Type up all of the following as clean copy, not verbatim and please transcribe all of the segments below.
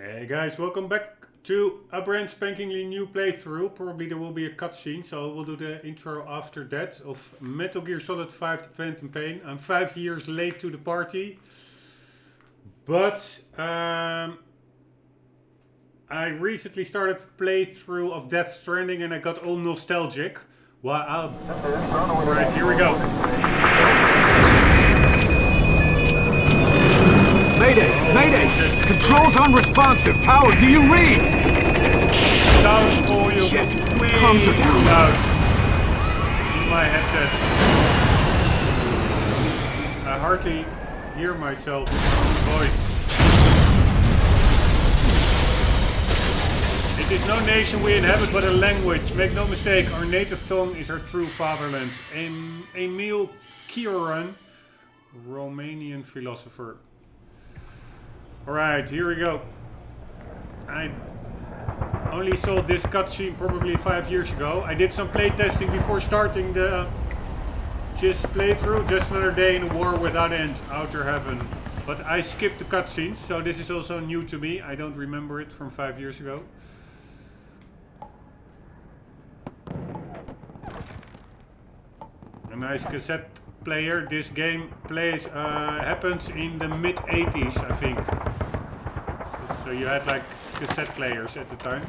Hey guys, welcome back to a brand spankingly new playthrough. Probably there will be a cutscene, so we'll do the intro after that of Metal Gear Solid 5 The Phantom Pain. I'm 5 years late to the party, but I recently started the playthrough of Death Stranding and I got all nostalgic. Wow, alright, here we go. Mayday! Mayday! Controls unresponsive! Tower, do you read? Sound volume Shit! way Comms are down. loud in my headset. I hardly hear myself voice. It is no nation we inhabit, but a language. Make no mistake, our native tongue is our true fatherland. Emil Kieran, Romanian philosopher. Alright, here we go. I only saw this cutscene probably 5 years ago. I did some playtesting before starting the playthrough. Just another day in a war without end, outer heaven. But I skipped the cutscenes, so this is also new to me. I don't remember it from 5 years ago. A nice cassette player. This game happens in the mid-80s, I think. So you had like cassette players at the time.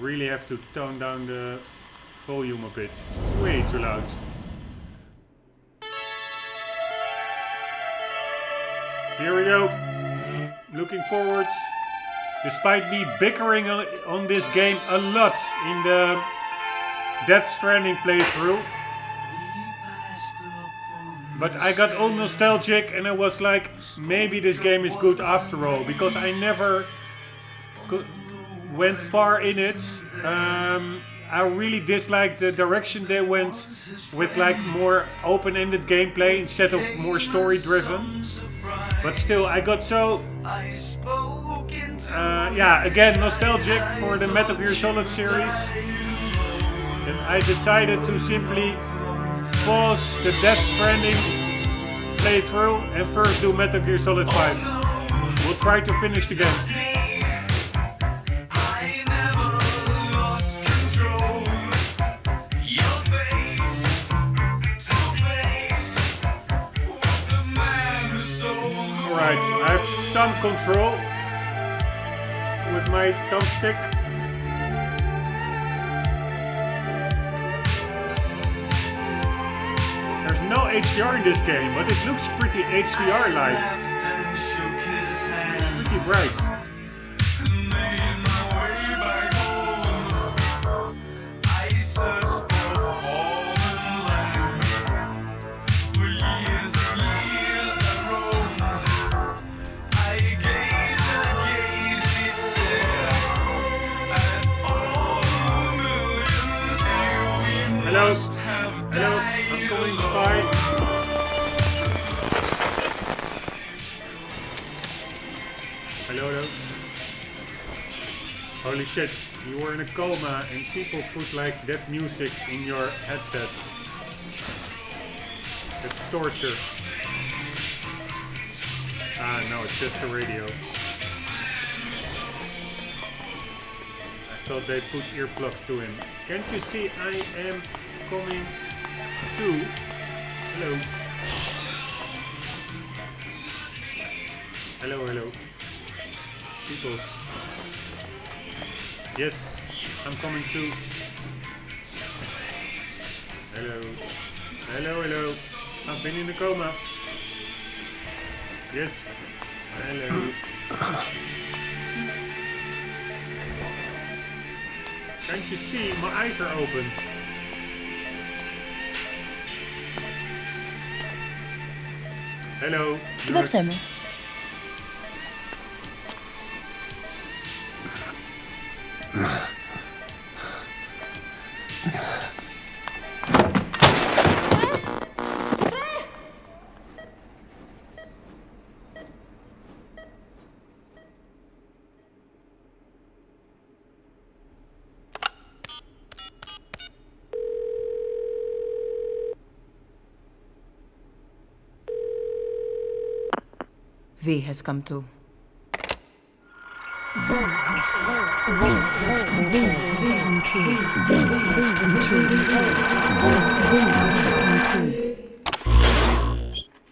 Really have to tone down the volume a bit. Way too loud. Here we go. Looking forward. Despite me bickering on this game a lot in the Death Stranding playthrough. But I got all nostalgic and I was like, maybe this game is good after all. Because I never went far in it. I really disliked the direction they went with like more open-ended gameplay instead of more story-driven. But still, I got so... again, nostalgic for the Metal Gear Solid series. And I decided to simply pause the Death Stranding playthrough and first do Metal Gear Solid 5. We'll try to finish the game. Alright, I have some control with my thumbstick. There's no HDR in this game, but it looks pretty HDR-like. Pretty bright. Hello, I'm going by. Hello. Holy shit, you were in a coma and people put like that music in your headset. It's torture. Ah, no, it's just the radio. I thought they put earplugs to him. Can't you see I am coming to? Hello. Hello. People. Yes, I'm coming too. Hello. I've been in a coma. Yes. Hello. Can't you see? My eyes are open. Hello. Wracamy. V has come too.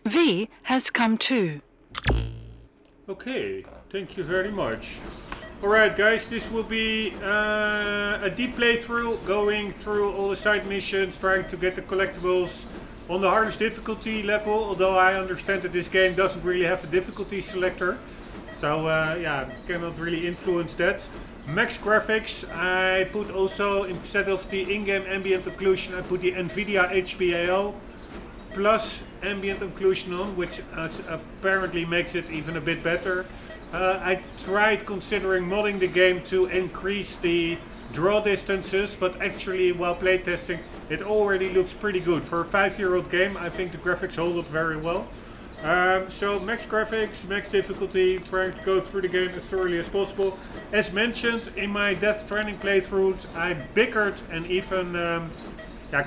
V has come too. Okay, thank you very much. Alright guys, this will be a deep playthrough, going through all the side missions, trying to get the collectibles on the hardest difficulty level, although I understand that this game doesn't really have a difficulty selector. So yeah, cannot really influence that. Max graphics, I put also, instead of the in-game ambient occlusion, I put the Nvidia HBAO plus ambient occlusion on, which apparently makes it even a bit better. I tried considering modding the game to increase the draw distances, but actually while playtesting it already looks pretty good. For a 5-year-old game, I think the graphics hold up very well. So max graphics, max difficulty, trying to go through the game as thoroughly as possible. As mentioned in my Death Stranding playthrough, I bickered and even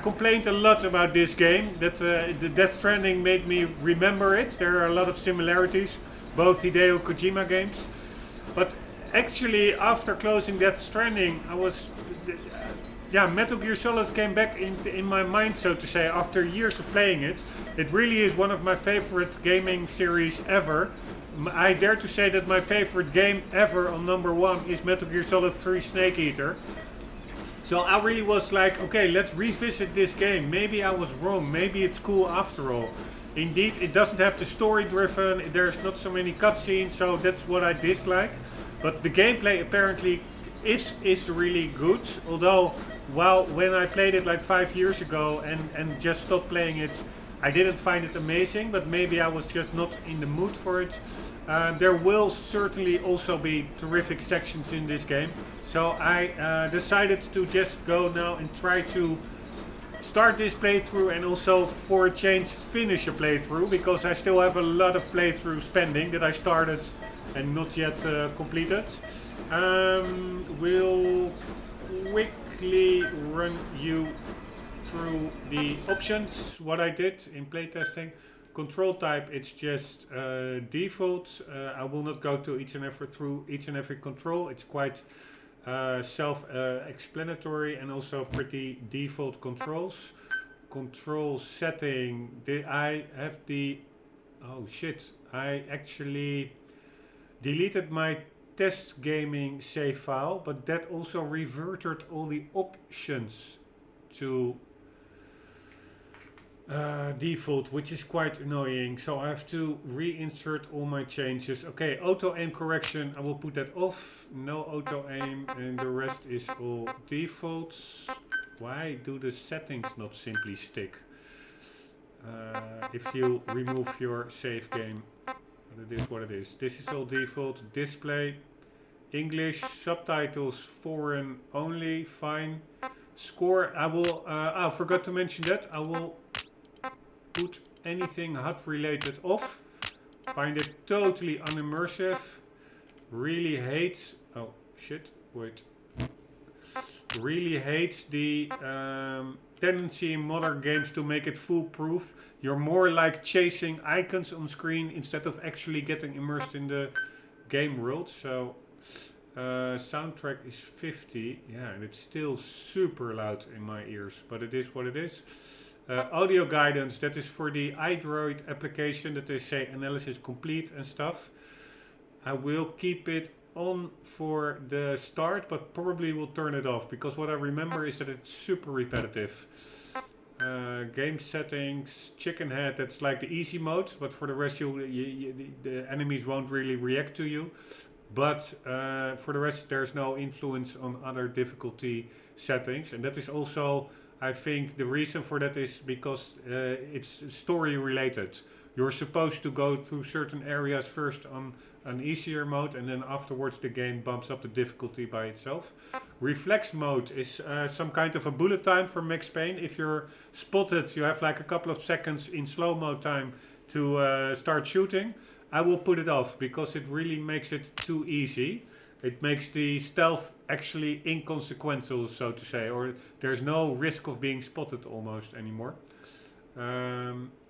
complained a lot about this game. That the Death Stranding made me remember it. There are a lot of similarities, both Hideo Kojima games. But actually, after closing Death Stranding, I was... Metal Gear Solid came back in my mind, so to say, after years of playing it. It really is one of my favorite gaming series ever. I dare to say that my favorite game ever on number 1 is Metal Gear Solid 3 Snake Eater. So I really was like, okay, let's revisit this game. Maybe I was wrong, maybe it's cool after all. Indeed, it doesn't have the story driven, there's not so many cutscenes, so that's what I dislike. But the gameplay apparently is really good, although when I played it like 5 years ago and just stopped playing it, I didn't find it amazing, but maybe I was just not in the mood for it. There will certainly also be terrific sections in this game, so I decided to just go now and try to start this playthrough and also for a change finish a playthrough, because I still have a lot of playthroughs pending that I started and not yet completed. We'll quickly run you through the options, what I did in playtesting. Control type, it's just default. I will not go to through each and every control. It's quite self-explanatory and also pretty default controls. Control setting, I have the... Oh shit, I actually deleted my test gaming save file, but that also reverted all the options to default, which is quite annoying. So I have to reinsert all my changes. Okay, auto aim correction, I will put that off. No auto aim, and the rest is all defaults. Why do the settings not simply stick? If you remove your save game, it is what it is. This is all default. Display, English, subtitles, foreign only, fine. Score, I will, I forgot to mention that. I will put anything HUD related off. Find it totally unimmersive. Really hate, oh shit, wait. Really hate the tendency in modern games to make it foolproof. You're more like chasing icons on screen instead of actually getting immersed in the game world. So soundtrack is 50, yeah, and it's still super loud in my ears, but it is what it is. Audio guidance, that is for the iDroid application that they say analysis complete and stuff. I will keep it on for the start, but probably will turn it off, because what I remember is that it's super repetitive. Game settings, chicken head, that's like the easy mode, but for the rest the enemies won't really react to you. But for the rest there's no influence on other difficulty settings, and that is also, I think the reason for that is because it's story related. You're supposed to go through certain areas first on an easier mode, and then afterwards the game bumps up the difficulty by itself. Reflex mode is some kind of a bullet time for Max Payne. If you're spotted, you have like a couple of seconds in slow-mo time to start shooting. I will put it off because it really makes it too easy. It makes the stealth actually inconsequential, so to say, or there's no risk of being spotted almost anymore.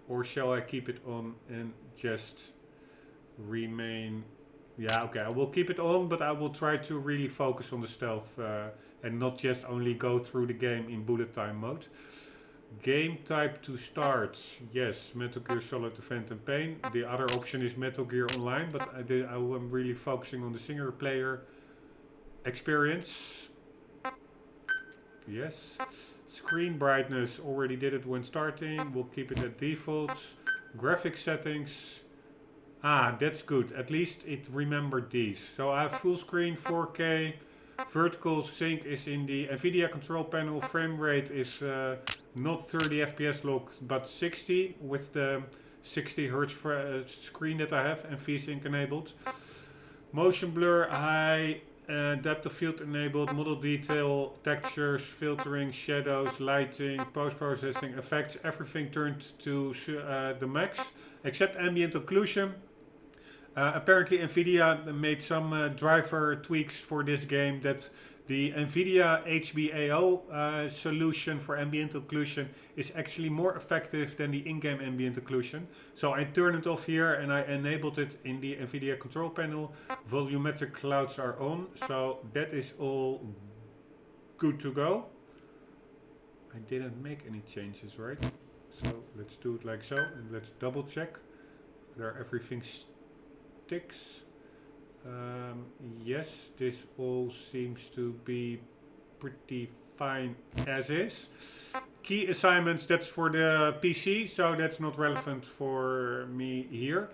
Or shall I keep it on and just remain. Yeah, okay, I will keep it on, but I will try to really focus on the stealth and not just only go through the game in bullet time mode. Game type to start, yes, Metal Gear Solid The Phantom Pain. The other option is Metal Gear Online, but I'm really focusing on the single player experience. Yes. Screen brightness, already did it when starting. We'll keep it at default. Graphic settings. Ah, that's good. At least it remembered these. So I have full screen, 4K. Vertical sync is in the Nvidia control panel. Frame rate is not 30 FPS locked, but 60 with the 60 Hz screen that I have and VSync enabled. Motion blur, high. Depth of field enabled, model detail, textures, filtering, shadows, lighting, post-processing, effects, everything turned to the max, except ambient occlusion. Apparently Nvidia made some driver tweaks for this game that the Nvidia HBAO solution for ambient occlusion is actually more effective than the in-game ambient occlusion. So I turned it off here and I enabled it in the Nvidia control panel. Volumetric clouds are on, so that is all good to go. I didn't make any changes, right? So let's do it like so and let's double check whether everything sticks. Yes, this all seems to be pretty fine as is. Key assignments, that's for the PC, so that's not relevant for me here.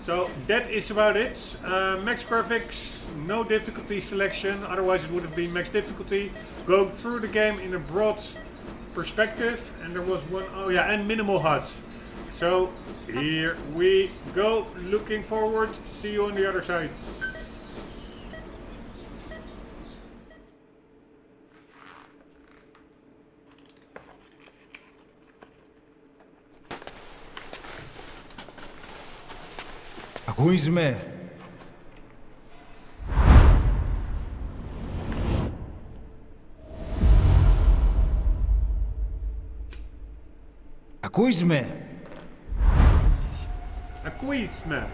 So that is about it. Max graphics, no difficulty selection, otherwise it would have been max difficulty. Going through the game in a broad perspective, and there was one, oh yeah, and minimal HUD. So here we go, looking forward, see you on the other side. Ακούς με? Ακούς με? Ακούς με?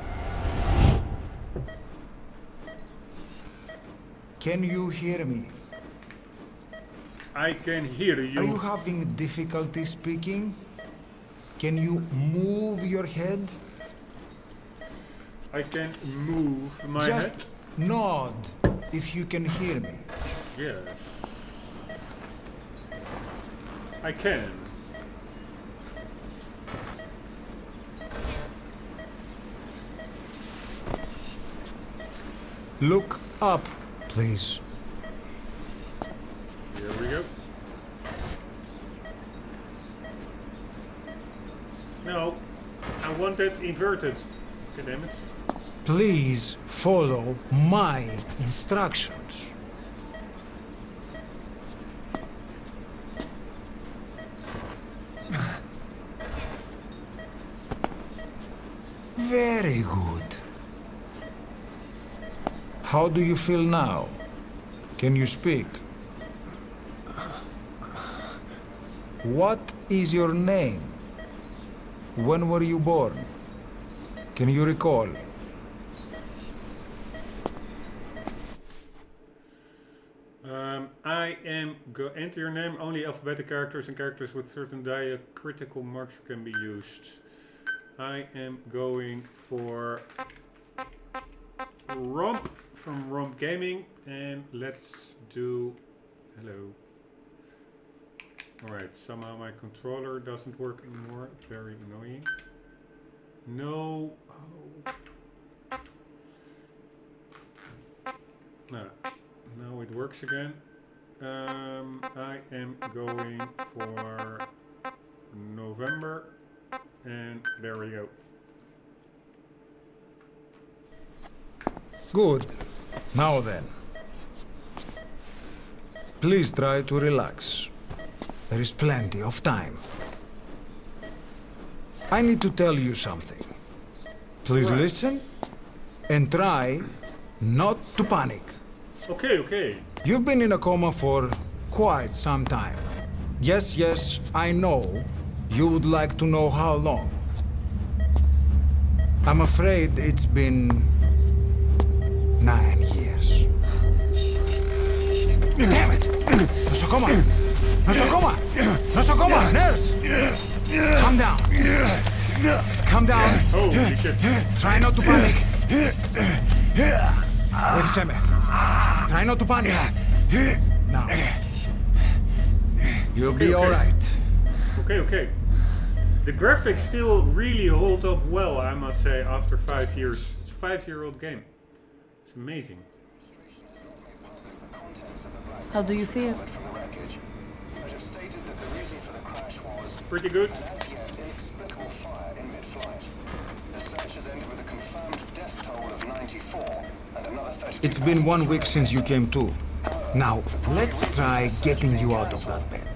Can you hear me? I can hear you. Are you having difficulty speaking? Can you move your head? I can move my Just head. nod if you can hear me. Yes. I can. Look up, please. Here we go. No, I want it inverted. Okay, damn it. Please follow my instructions. Very good. How do you feel now? Can you speak? What is your name? When were you born? Can you recall? I am enter your name. Only alphabetic characters and characters with certain diacritical marks can be used. I am going for Rombbb from Rombbb Gaming, and let's do hello. Alright, somehow my controller doesn't work anymore. Very annoying. No. Oh. Now it works again. I am going for November, and there we go. Good. Now then. Please try to relax. There is plenty of time. I need to tell you something. Please listen and try not to panic. Okay, okay. You've been in a coma for quite some time. Yes, I know. You would like to know how long. I'm afraid it's been 9 years. Damn it! Nosocoma! Nosocoma! Nosocoma! Nurse! Calm down. Calm down. Holy shit. Try not to panic. Wait a second. Try not to panic. Now. You'll be alright. Okay. The graphics still really hold up well, I must say, after 5 years. It's a 5-year-old game. It's amazing. How do you feel? Pretty good. It's been 1 week since you came to. Now, let's try getting you out of that bed.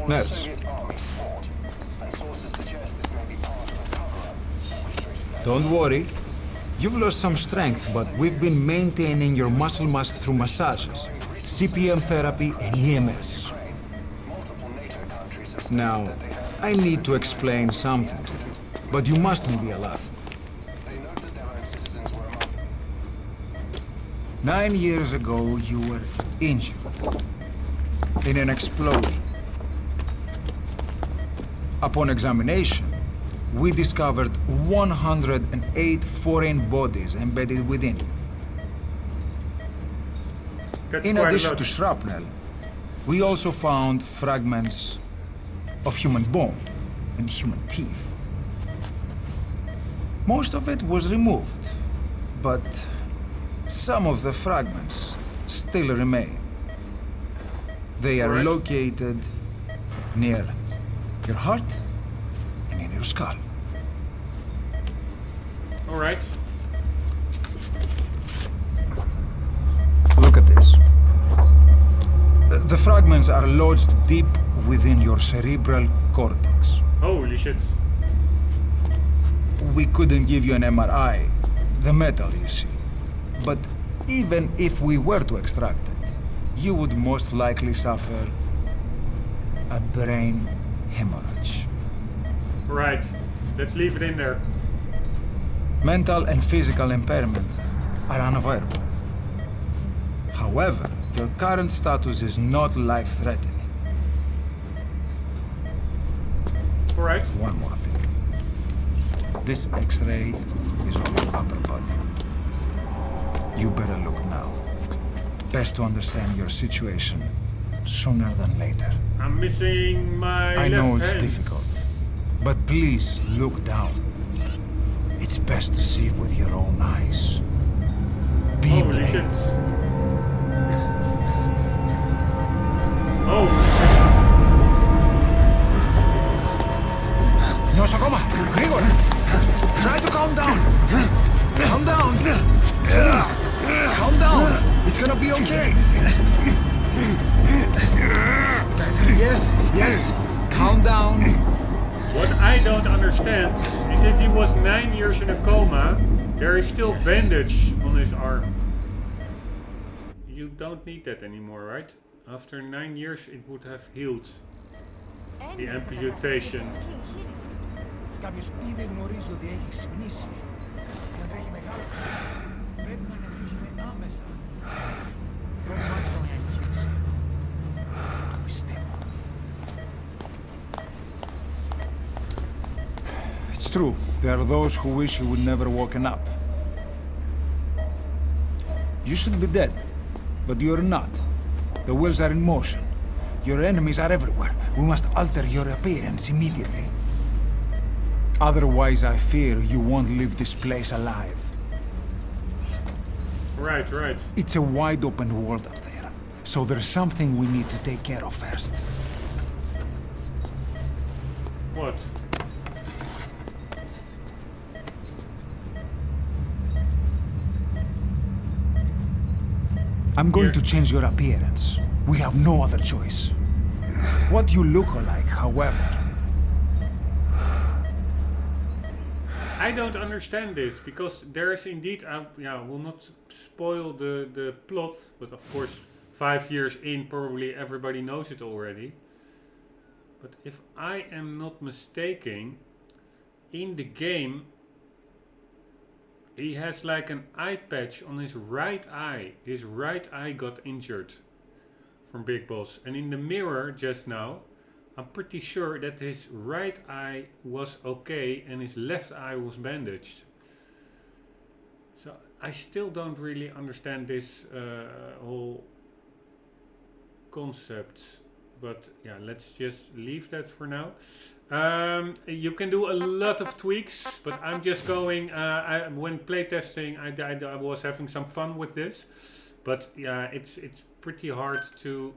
Nurse. Don't worry. You've lost some strength, but we've been maintaining your muscle mass through massages, CPM therapy, and EMS. Now, I need to explain something to you, but you mustn't be alarmed. 9 years ago, you were injured in an explosion. Upon examination, we discovered 108 foreign bodies embedded within you. That's In quite a addition lot. to shrapnel, we also found fragments of human bone and human teeth. Most of it was removed, but some of the fragments still remain. They are Alright. located near your heart and in your skull. Alright. Look at this. The fragments are lodged deep within your cerebral cortex. Holy shit. We couldn't give you an MRI, the metal, you see. But even if we were to extract it, you would most likely suffer a brain hemorrhage. Alright. Let's leave it in there. Mental and physical impairment are unavoidable. However, your current status is not life-threatening. Alright. One more thing. This X-ray is of your upper body. You better look now. Best to understand your situation sooner than later. I'm missing my I know left it's hand. difficult, but please look down. It's best to see it with your own eyes. Be Holy brave. shit. Oh, Nosocoma! Grigor! Try to calm down! Calm down! Please! Calm down! It's gonna be okay! Yes! Calm down! what I don't understand is if he was 9 years in a coma, there is still bandage on his arm. You don't need that anymore, right? After 9 years it would have healed the amputation. Κάποιος ήδη γνωρίζει ότι έχει ξυπνήσει και αν τρέχει μεγάλο πρέπει να ενεργήσουμε άμεσα. Προετοιμάστε τον για εγχείρηση. Το πιστεύω. It's true. There are those who wish you would never woken up. You should be dead, but you're not. The wheels are in motion. Your enemies are everywhere. We must alter your appearance immediately. Otherwise, I fear you won't leave this place alive. Right. It's a wide open world up there, so there's something we need to take care of first. What? I'm going Here. to change your appearance. We have no other choice. What you look like, however, I don't understand this because there is indeed, I will not spoil the plot, but of course 5 years in probably everybody knows it already. But if I am not mistaken, in the game He has like an eye patch on his right eye. His right eye got injured from Big Boss. And in the mirror just now, I'm pretty sure that his right eye was okay and his left eye was bandaged. So I still don't really understand this whole concept. But yeah, let's just leave that for now. You can do a lot of tweaks, but I'm just going, when playtesting, I was having some fun with this. But yeah, it's pretty hard to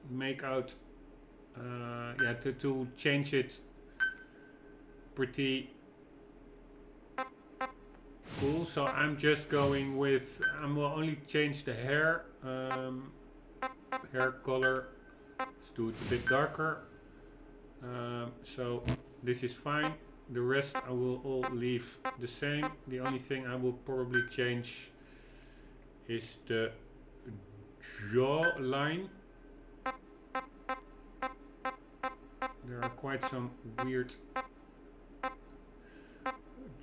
make out, to change it pretty cool. So I'm just going with, I will only change the hair, hair color. Let's do it a bit darker. So this is fine. The rest I will all leave the same. The only thing I will probably change is the jaw line. There are quite some weird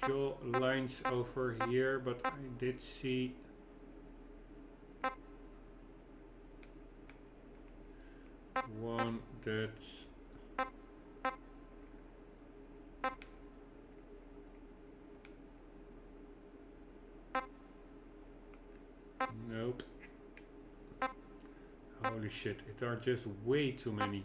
jaw lines over here, but I did see one that's nope. Holy shit, it are just way too many.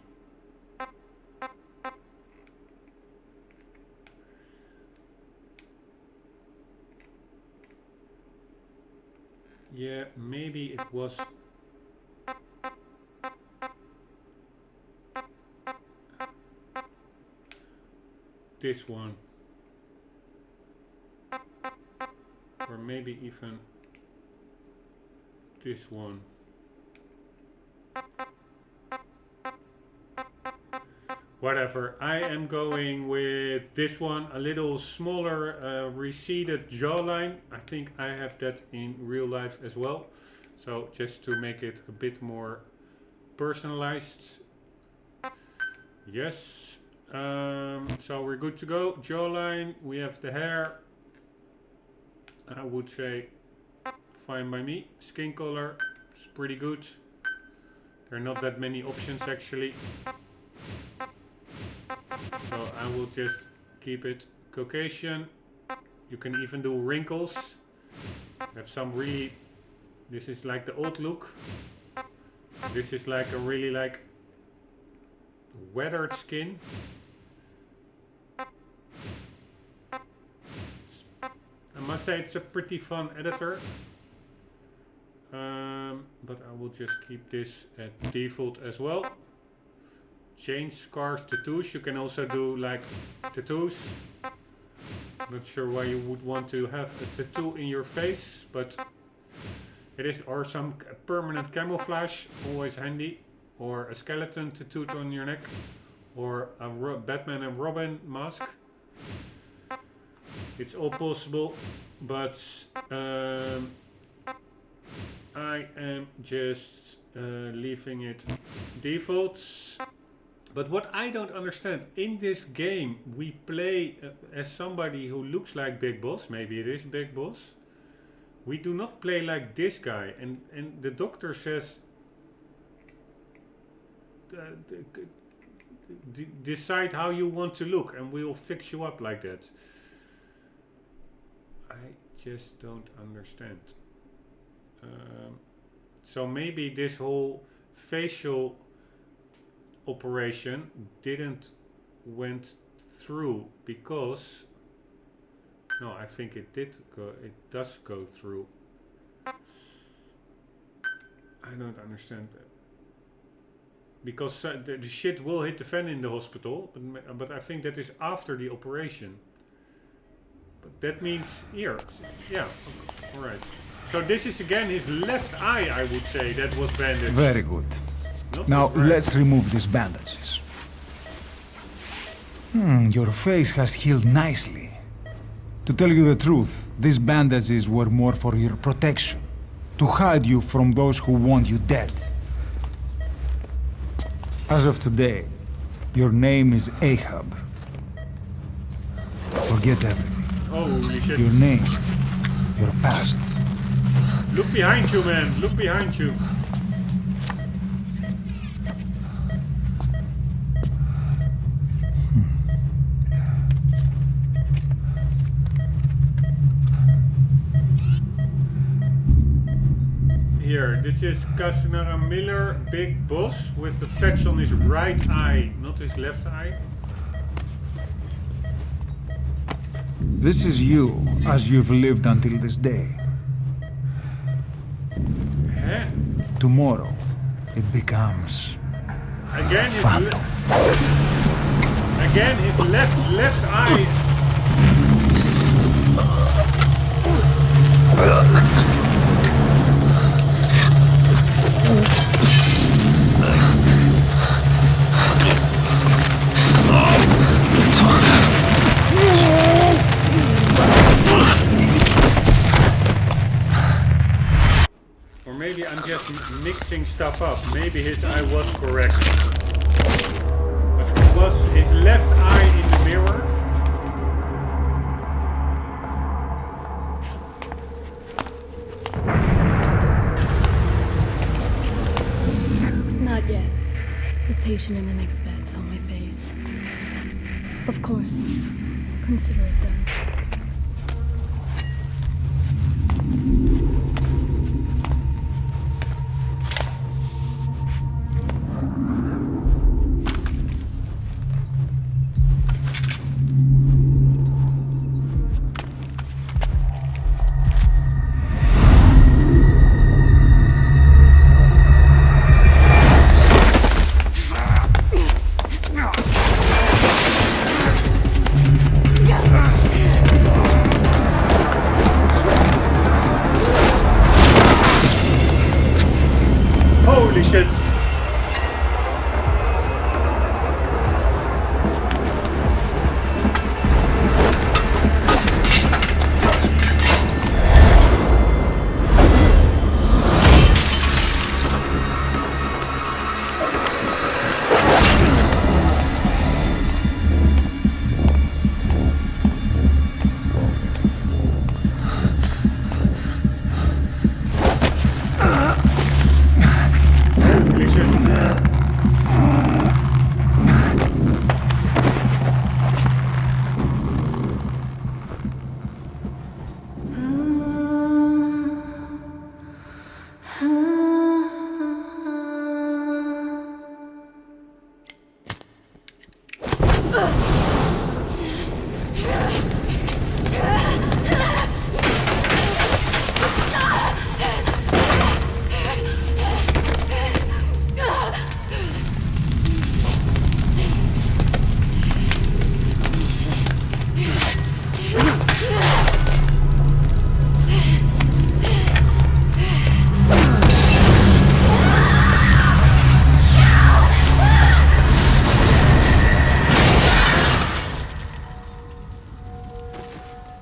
Yeah, maybe it was this one. Or maybe even this one. Whatever, I am going with this one, a little smaller receded jawline. I think I have that in real life as well. So just to make it a bit more personalized. Yes, so we're good to go. Jawline, we have the hair. I would say fine by me. Skin color is pretty good. There are not that many options actually. So I will just keep it Caucasian. You can even do wrinkles. Have some really, this is like the old look. This is like a really like weathered skin. I must say it's a pretty fun editor. But I will just keep this at default as well. Change scars, tattoos. You can also do like tattoos. Not sure why you would want to have a tattoo in your face, but it is, or some permanent camouflage, always handy. Or a skeleton tattooed on your neck, or a Batman and Robin mask. It's all possible, but I am just leaving it default. But what I don't understand, in this game we play as somebody who looks like Big Boss. Maybe it is Big Boss. We do not play like this guy, and the doctor says decide how you want to look and we'll fix you up like that. I just don't understand. So maybe this whole facial operation didn't went through because no, I think it did go, it does go through. I don't understand that. Because the shit will hit the fan in the hospital, but I think that is after the operation. But that means here, yeah, okay. All right. So this is again his left eye, I would say, that was bandaged. Very good. Not Now his right. let's remove these bandages. Your face has healed nicely. To tell you the truth, these bandages were more for your protection, to hide you from those who want you dead. As of today, your name is Ahab. Forget everything. Holy shit. Your name your past. Look behind you, man. Look behind you. Here, this is Casanara Miller, big boss, with a patch on his right eye, not his left eye. This is you, as you've lived until this day. Huh? Tomorrow, it becomes Again his fatal. Again his left eye. Or maybe I'm just mixing stuff up. Maybe his eye was correct. But it was his left eye in the mirror. Not yet. The patient in the next bed saw my face. Of course. Consider it done. Holy shit! Holy shit!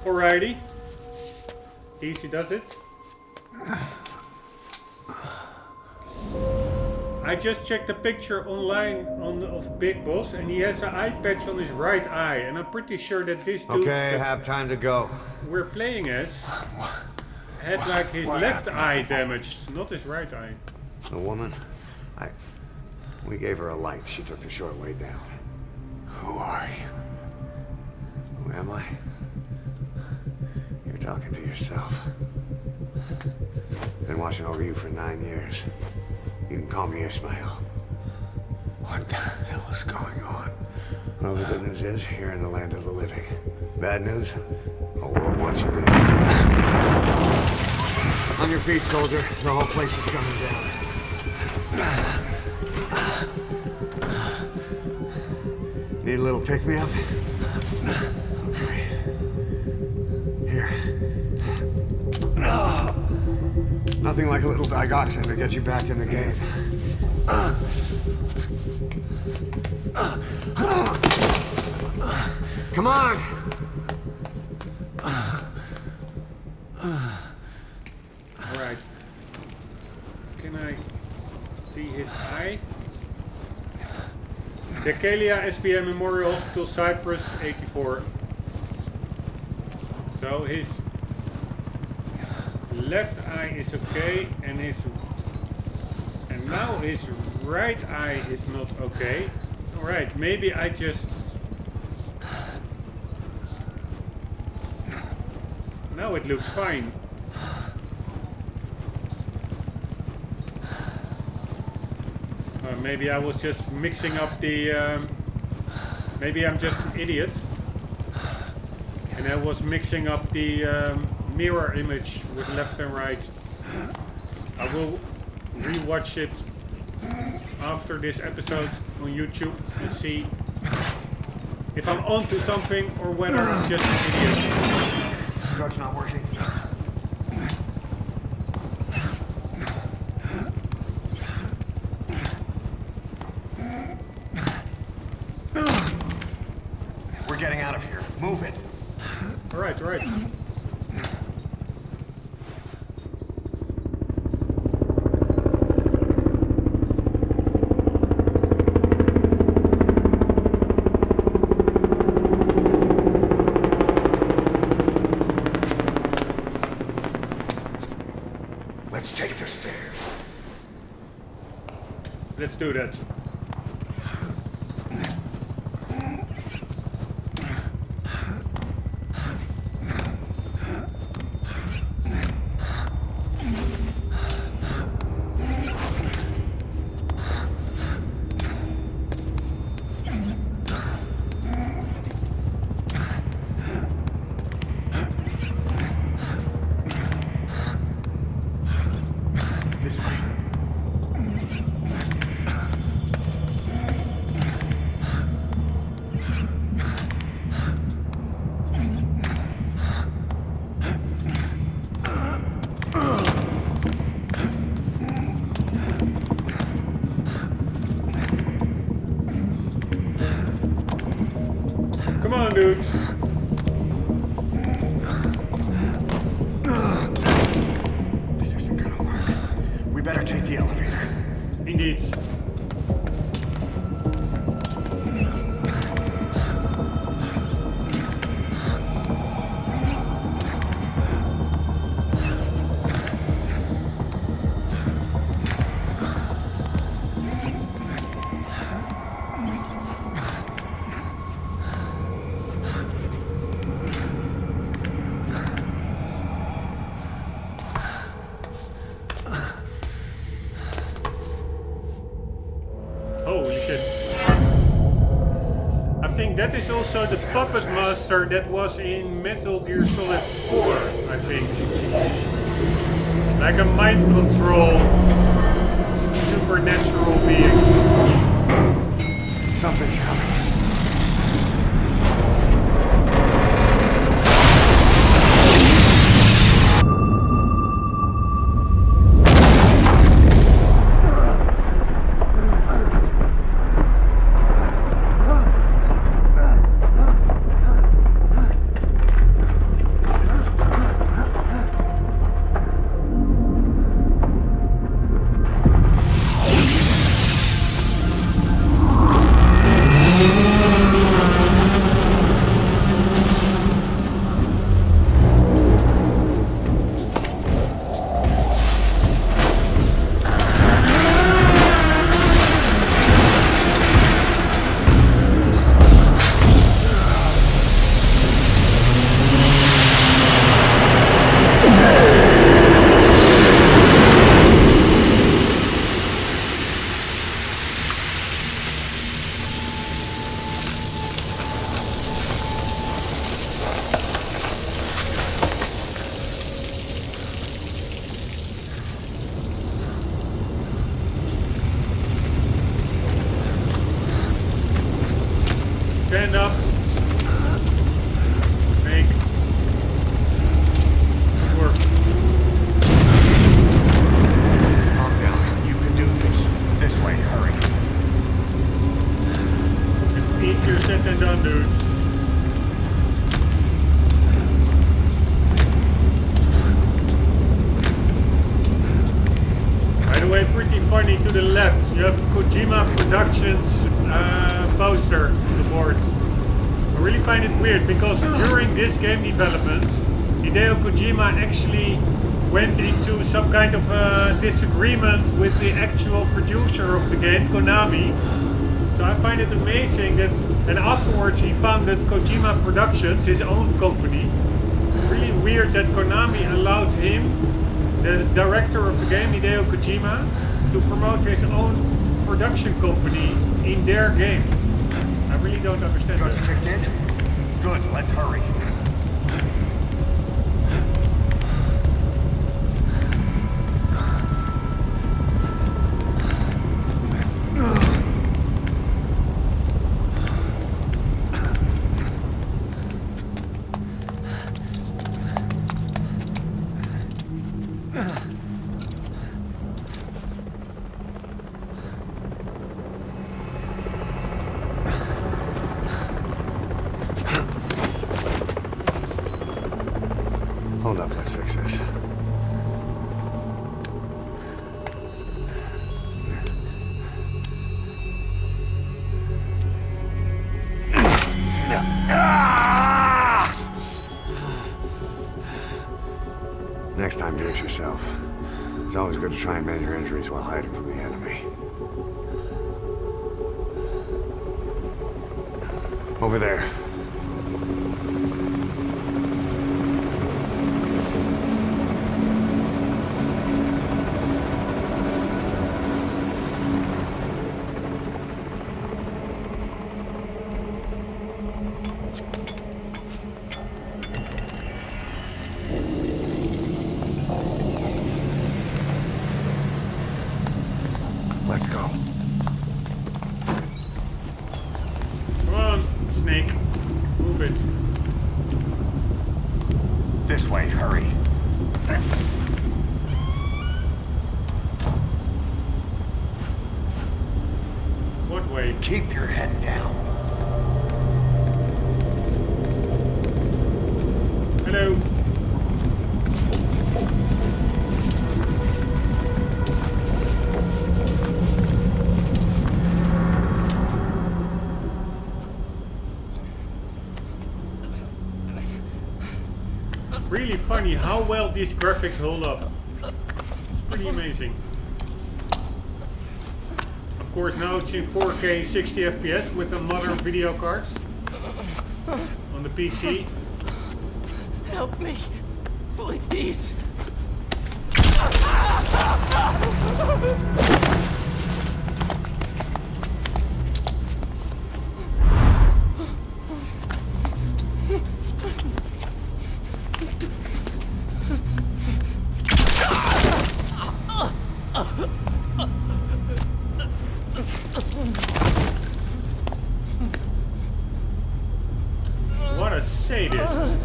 Alrighty. Easy does it. I just checked the picture online of Big Boss and he has an eye patch on his right eye and I'm pretty sure that this dude Okay, have time to go. we're playing as had like his left eye damaged, not his right eye. The woman, we gave her a light. She took the short way down. Who are you? Who am I? You're talking to yourself. Been watching over you for 9 years. You can call me Ishmael. What the hell is going on? Well, the good news is, you're in the land of the living. Bad news? The whole world wants you dead. On your feet, soldier. The whole place is coming down. Need a little pick-me-up? Okay. Here. Nothing like a little digoxin to get you back in the game. Come on! Alright. Can I see his eye? Decalia SPM Memorial Hospital, Cyprus, 84. So his left eye is okay, and now his right eye is not okay. Alright, maybe I just... Now it looks fine. Maybe I was just mixing up the... maybe I'm just an idiot. And I was mixing up the mirror image with left and right. I will rewatch it after this episode on YouTube to see if I'm onto something or whether I'm just an idiot. Drug's not working. We're getting out of here. Move it. Alright, alright. Let's take the stairs. Let's do that. This way. Come on, dude. This isn't gonna work. We better take the elevator. Indeed. Holy shit. I think that is also the puppet master that was in Metal Gear Solid 4, I think. Like a mind control supernatural being. Something's coming. Stand up. Make work. Calm down. You can do this. This way, hurry. It's easier said than done, dude. By the way, pretty funny to the left. You have Kojima Productions poster on the board. I really find it weird because during this game development, Hideo Kojima actually went into some kind of disagreement with the actual producer of the game, Konami. So I find it amazing that, and afterwards he founded Kojima Productions, his own company. Really weird that Konami allowed him, the director of the game, Hideo Kojima, to promote his own production company in their game. I really don't understand Drugs that. kicked in? Good, let's hurry. Hold up, let's fix this. Next time, do it yourself. It's always good to try and mend your injuries while hiding from the enemy. Over there. Let's go. Come on, Snake. Move it. This way, hurry. What way? Keep your head down. Hello. Really funny how well these graphics hold up. It's pretty amazing. Of course, now it's in 4K 60 FPS with the modern video cards on the PC. Help me, please. What a sadist.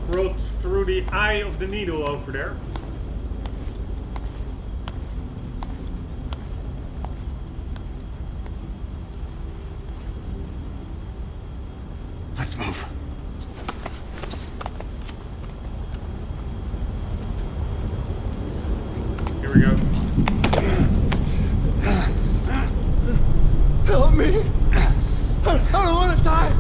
Crawled through the eye of the needle over there. Let's move. Here we go. Help me. I don't want to die.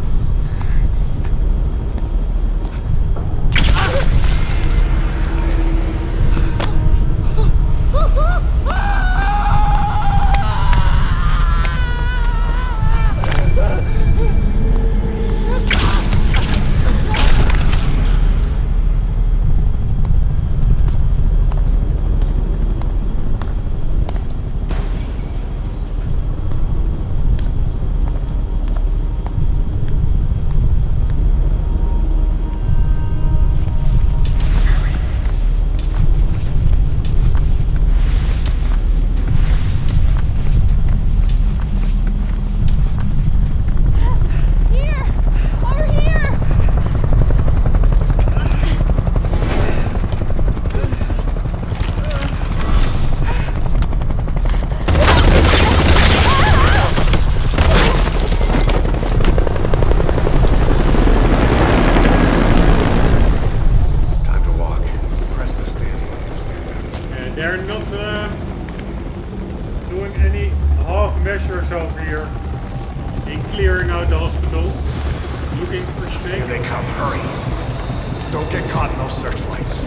looking for Snake. Here they come, hurry. Don't get caught in those searchlights.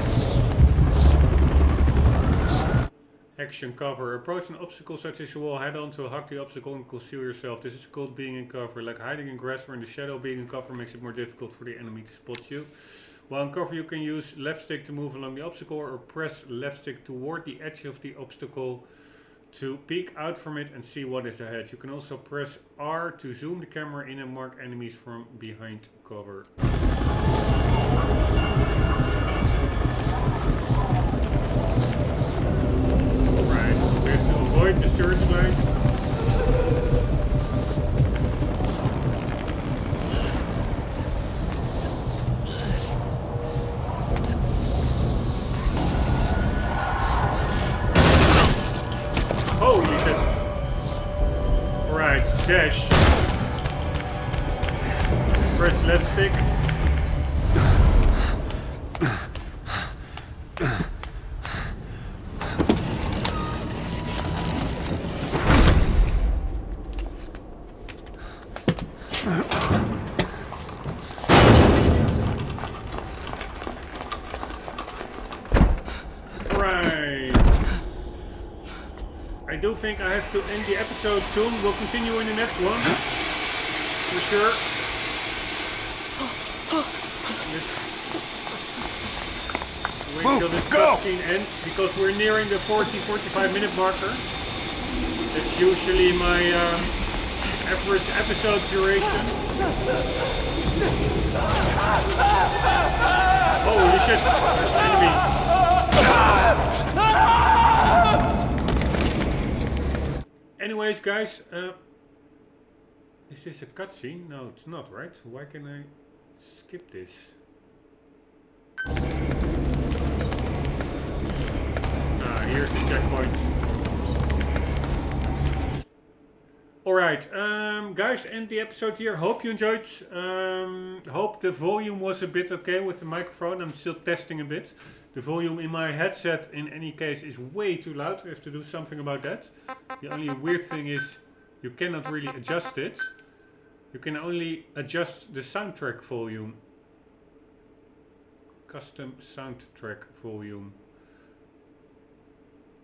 Action cover. Approach an obstacle such as a wall, head on to hug the obstacle and conceal yourself. This is called being in cover. Like hiding in grass or in the shadow, being in cover makes it more difficult for the enemy to spot you. While in cover you can use left stick to move along the obstacle or press left stick toward the edge of the obstacle to peek out from it and see what is ahead. You can also press R to zoom the camera in and mark enemies from behind cover. We have to avoid the searchlight. Holy shit. Alright, dash. Press left stick. I do think I have to end the episode soon. We'll continue in the next one. For sure. Wait till this cutscene ends because we're nearing the 40-45 minute marker. That's usually my average episode duration. Holy shit, there's an enemy. Anyways, guys, is this a cutscene? No, it's not, right? Why can I skip this? Ah, here's the checkpoint. Alright, guys, end the episode here. Hope you enjoyed. Hope the volume was a bit okay with the microphone. I'm still testing a bit. The volume in my headset, in any case, is way too loud. We have to do something about that. The only weird thing is you cannot really adjust it. You can only adjust the soundtrack volume. Custom soundtrack volume.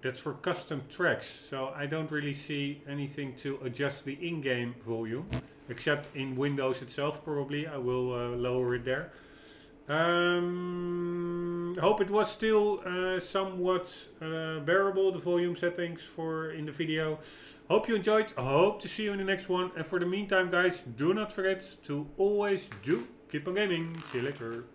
That's for custom tracks. So I don't really see anything to adjust the in-game volume. Except in Windows itself, probably. I will lower it there. Hope it was still somewhat bearable, the volume settings for in the video. Hope you enjoyed. I hope to see you in the next one. And for the meantime, guys, do not forget to always keep on gaming. See you later.